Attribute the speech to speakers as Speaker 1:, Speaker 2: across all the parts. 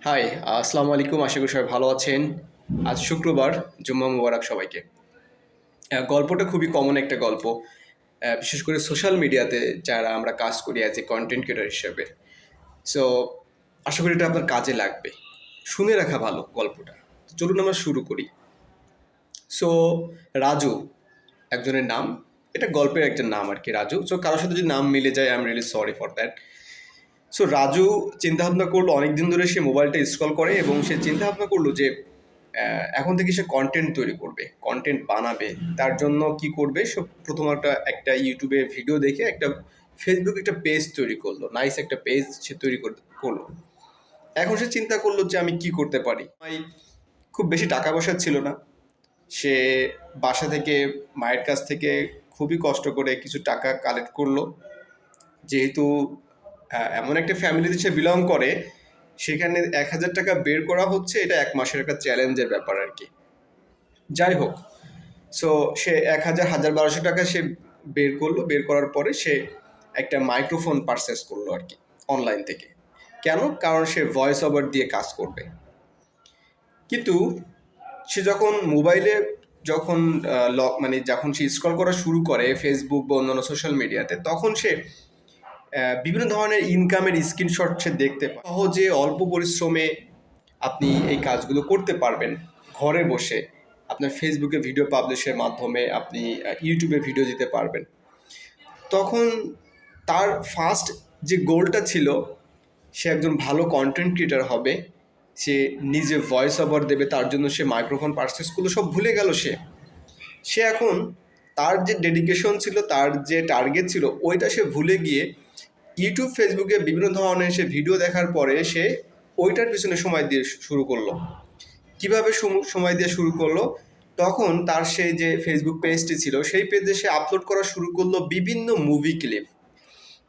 Speaker 1: High, আসসালামু আলাইকুম। আশা করি সবাই ভালো আছেন। আজ শুক্রবার, জুম্মা মুবারক সবাইকে। গল্পটা খুবই কমন একটা গল্প। বিশেষ করে সোশ্যাল মিডিয়াতে যারা আমরা কাজ করি অ্যাজ এ কন্টেন্ট ক্রিয়েটর হিসেবে। সো আশা করি এটা আপনার কাজে লাগবে। শুনে রাখা ভালো গল্পটা। তো চলুন আমরা শুরু করি। সো রাজু একজনের নাম। এটা গল্পের একটা নাম আর কি, রাজু। সো কারোর সাথে যদি নাম মিলে যায়, I am really sorry for that. So Raju চিন্তাভাবনা করলো, অনেক দিন ধরে সে মোবাইলটা স্ক্রল করে এবং সে চিন্তাভাবনা করলো যে এখন থেকে সে কন্টেন্ট তৈরি করবে, কন্টেন্ট বানাবে। তার জন্য কি করবে, সে প্রথম একটা ইউটিউবে ভিডিও দেখে একটা ফেসবুক একটা পেজ তৈরি করলো, নাইস একটা পেজ সে তৈরি করলো। এখন সে চিন্তা করলো যে আমি কি করতে পারি। খুব বেশি টাকা পয়সা ছিল না। সে বাসা থেকে, মায়ের কাছ থেকে খুবই কষ্ট করে কিছু টাকা কালেক্ট করলো। যেহেতু এমন একটা ফ্যামিলিতে সে বিলং করে, সেখানে 1,000 টাকা বের করা হচ্ছে, এটা 1 মাসের একটা চ্যালেঞ্জের ব্যাপার আর কি। যাই হোক, সো সে 1,000 1,1200 টাকা সে বের করলো। বের করার পরে সে একটা মাইক্রোফোন পারচেস করলো আর কি, অনলাইন থেকে। কেন? কারণ সে ভয়েস ওভার দিয়ে কাজ করবে। কিন্তু সে যখন মোবাইলে, যখন মানে যখন সে স্ক্রল করা শুরু করে ফেসবুক বা অন্যান্য সোশ্যাল মিডিয়াতে, তখন সে বিভিন্ন ধরনের ইনকামের স্ক্রিনশট সে দেখতে পায়। সহজে অল্প পরিশ্রমে আপনি এই কাজগুলো করতে পারবেন ঘরে বসে। আপনার ফেসবুকে ভিডিও পাবলিশের মাধ্যমে আপনি ইউটিউবে ভিডিও দিতে পারবেন। তখন তার ফার্স্ট যে গোলটা ছিল, সে একজন ভালো কন্টেন্ট ক্রিয়েটার হবে, সে নিজে ভয়েস ওভার দেবে, তার জন্য সে মাইক্রোফোন পারচেস করলো, সব ভুলে গেল সে। সে এখন তার যে ডেডিকেশন ছিল, তার যে টার্গেট ছিল, ওইটা সে ভুলে গিয়ে ইউটিউব ফেসবুকে বিভিন্ন ধরনের সে ভিডিও দেখার পরে সে ওইটার পিছনে সময় দিয়ে শুরু করলো। কিভাবে সময় দিয়ে শুরু করলো? তখন তার সেই যে ফেসবুক পেজটি ছিল, সেই পেজে সে আপলোড করা শুরু করলো বিভিন্ন movie clip.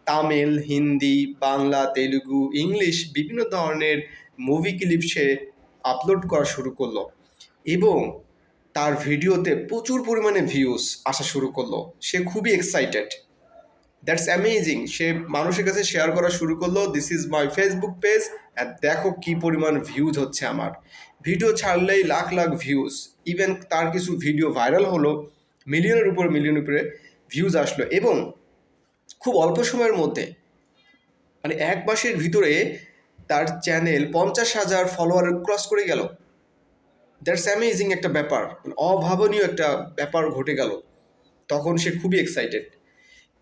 Speaker 1: Tamil, Hindi, Bangla, Telugu, English বিভিন্ন ধরনের মুভি ক্লিপ সে আপলোড করা শুরু করলো এবং তার ভিডিওতে প্রচুর পরিমাণে ভিউজ আসা শুরু করলো। সে খুবই এক্সাইটেড। That's amazing. সে মানুষের কাছে শেয়ার করা শুরু করলো, this is my Facebook page, আর দেখো কী পরিমাণ ভিউজ হচ্ছে আমার। ভিডিও ছাড়লেই লাখ লাখ ভিউজ। ইভেন তার কিছু ভিডিও ভাইরাল হলো, মিলিয়নের উপরে ভিউজ আসলো এবং খুব অল্প সময়ের মধ্যে, মানে 1 মাসের ভিতরে তার চ্যানেল 50,000 ফলোয়ার ক্রস করে গেল। দ্যাটস অ্যামেজিং একটা ব্যাপার, অভাবনীয় একটা ব্যাপার ঘটে গেল। তখন সে খুবই এক্সাইটেড।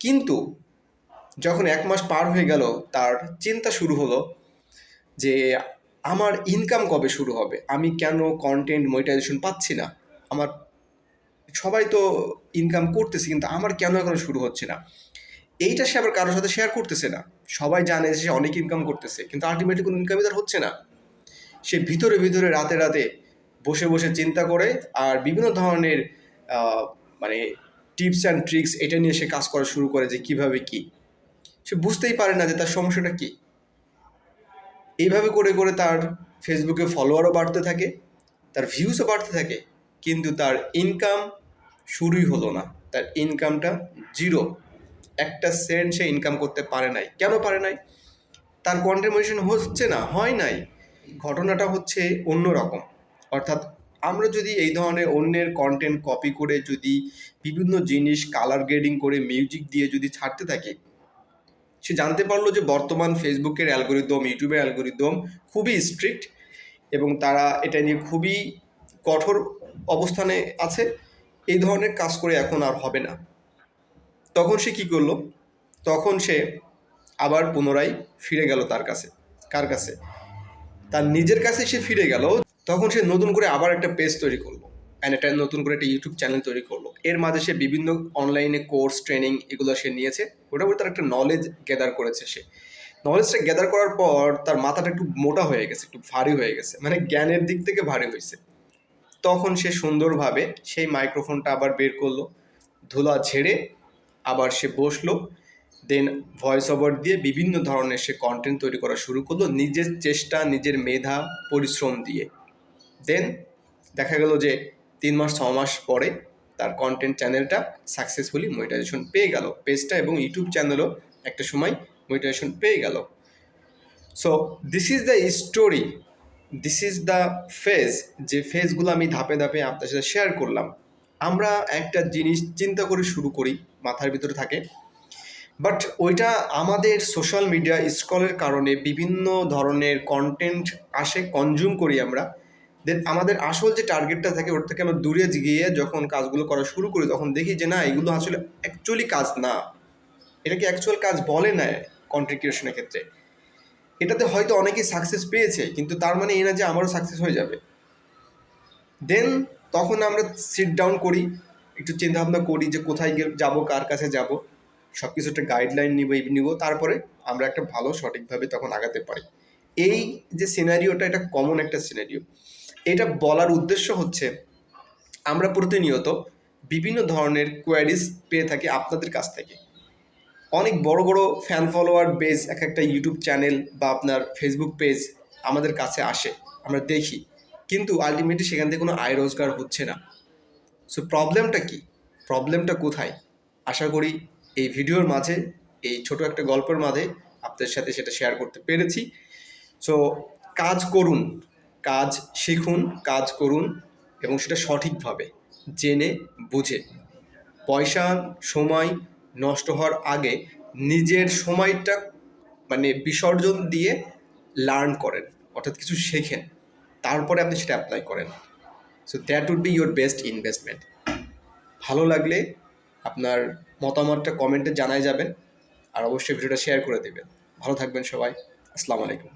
Speaker 1: কিন্তু যখন 1 মাস পার হয়ে গেল, তার চিন্তা শুরু হলো যে আমার ইনকাম কবে শুরু হবে, আমি কেন কন্টেন্ট মনিটাইজেশন পাচ্ছি না। আমার সবাই তো ইনকাম করতেছে, কিন্তু আমার কেন এখনো শুরু হচ্ছে না। এইটা সে আবার কারোর সাথে শেয়ার করতেছে না। সবাই জানে যে সে অনেক ইনকাম করতেছে, কিন্তু আলটিমেটলি কোনো ইনকামই তার হচ্ছে না। সে ভিতরে ভিতরে রাতে রাতে বসে বসে চিন্তা করে আর বিভিন্ন ধরনের মানে টিপস অ্যান্ড ট্রিক্স এটা নিয়ে সে কাজ করা শুরু করে যে কিভাবে কি। সে বুঝতেই পারে না যে তার সমস্যাটা কী। এইভাবে করে করে তার ফেসবুকে ফলোয়ারও বাড়তে থাকে, তার ভিউসও বাড়তে থাকে, কিন্তু তার ইনকাম শুরুই হলো না। তার ইনকামটা জিরো। 1 সেন্ট সে ইনকাম করতে পারে নাই। কেন পারে নাই? তার কন্ট্রিবিউশন হচ্ছে না, হয় নাই। ঘটনাটা হচ্ছে অন্যরকম। অর্থাৎ আমরা যদি এই ধরনের অন্যের কন্টেন্ট কপি করে যদি বিভিন্ন জিনিস কালার গ্রেডিং করে মিউজিক দিয়ে যদি ছাড়তে থাকি, সে জানতে পারলো যে বর্তমান ফেসবুকের অ্যালগোরিদম, ইউটিউবের অ্যালগোরিদম খুবই স্ট্রিক্ট এবং তারা এটা নিয়ে খুবই কঠোর অবস্থানে আছে। এই ধরনের কাজ করে এখন আর হবে না। তখন সে কী করলো? তখন সে আবার পুনরায় ফিরে গেল তার কাছে। কার কাছে? তার নিজের কাছে সে ফিরে গেল। তখন সে নতুন করে আবার একটা পেজ তৈরি করলো অ্যান্ড একটা নতুন করে একটা ইউটিউব চ্যানেল তৈরি করলো। এর মাঝে সে বিভিন্ন অনলাইনে কোর্স, ট্রেনিং এগুলো সে নিয়েছে। মোটামুটি তার একটা নলেজ গ্যাদার করেছে সে। নলেজটা গ্যাদার করার পর তার মাথাটা একটু মোটা হয়ে গেছে, একটু ভারী হয়ে গেছে, মানে জ্ঞানের দিক থেকে ভারী হয়েছে। তখন সে সুন্দরভাবে সেই মাইক্রোফোনটা আবার বের করলো, ধুলা ঝেড়ে আবার সে বসলো। দেন ভয়েস ওভার দিয়ে বিভিন্ন ধরনের সে কন্টেন্ট তৈরি করা শুরু করলো নিজের চেষ্টা, নিজের মেধা, পরিশ্রম দিয়ে। দেন দেখা গেল যে 3 মাস 6 মাস পরে তার কন্টেন্ট চ্যানেলটা সাকসেসফুলি মনিটাইজেশন পেয়ে গেল, পেজটা এবং ইউটিউব চ্যানেলও একটা সময় মনিটাইজেশন পেয়ে গেল। So this is the story this is the phase, যে ফেজগুলো আমি ধাপে ধাপে আপনার সাথে শেয়ার করলাম। আমরা একটা জিনিস চিন্তা করে শুরু করি, মাথার ভিতরে থাকে, বাট ওইটা আমাদের সোশ্যাল মিডিয়া স্ক্রলের কারণে বিভিন্ন ধরনের কন্টেন্ট আসে, কনজিউম করি আমরা। দেন আমাদের আসল যে টার্গেটটা থাকে ওর থেকে আমরা দূরে গিয়ে যখন কাজগুলো করা শুরু করি তখন দেখি যে না, এগুলো আসলে অ্যাকচুয়ালি কাজ না, এটাকে অ্যাকচুয়াল কাজ বলে না কন্টেন্ট ক্রিয়েশনের ক্ষেত্রে। এটাতে হয়তো অনেকেই সাকসেস পেয়েছে, কিন্তু তার মানে এই না যে আমারও সাকসেস হয়ে যাবে। দেন তখন আমরা সিট ডাউন করি, একটু চিন্তাভাবনা করি যে কোথায় যাবো, কার কাছে যাব, সব কিছু একটা গাইডলাইন নিব, তারপরে আমরা একটা ভালো সঠিকভাবে তখন আগাতে পারি। এই যে সিনারিওটা, এটা কমন একটা সিনারিও। এটা বলার উদ্দেশ্য হচ্ছে আমরা প্রতিনিয়ত বিভিন্ন ধরনের কোয়ারিজ পেয়ে থাকি আপনাদের কাছ থেকে। অনেক বড় বড় ফ্যান ফলোয়ার বেজ এক একটা ইউটিউব চ্যানেল বা আপনার ফেসবুক পেজ আমাদের কাছে আসে, আমরা দেখি, কিন্তু আলটিমেটলি সেখান থেকে কোনো আয় রোজগার হচ্ছে না। সো প্রবলেমটা কি, প্রবলেমটা কোথায়? আশা করি এই ভিডিওর মাঝে, এই ছোট একটা গল্পের মাঝে আপনাদের সাথে সেটা শেয়ার করতে পেরেছি। সো কাজ করুন, কাজ শিখুন, কাজ করুন, এবং সেটা সঠিকভাবে জেনে বুঝে। পয়সা, সময় নষ্ট হওয়ার আগে নিজের সময়টা মানে বিসর্জন দিয়ে লার্ন করেন, অর্থাৎ কিছু শেখেন, তারপরে আপনি সেটা অ্যাপ্লাই করেন। So that would be your best investment. ভালো লাগলে আপনার মতামতটা কমেন্টে জানাই যাবেন, আর অবশ্যই ভিডিওটা শেয়ার করে দেবেন। ভালো থাকবেন সবাই। আসসালামু আলাইকুম।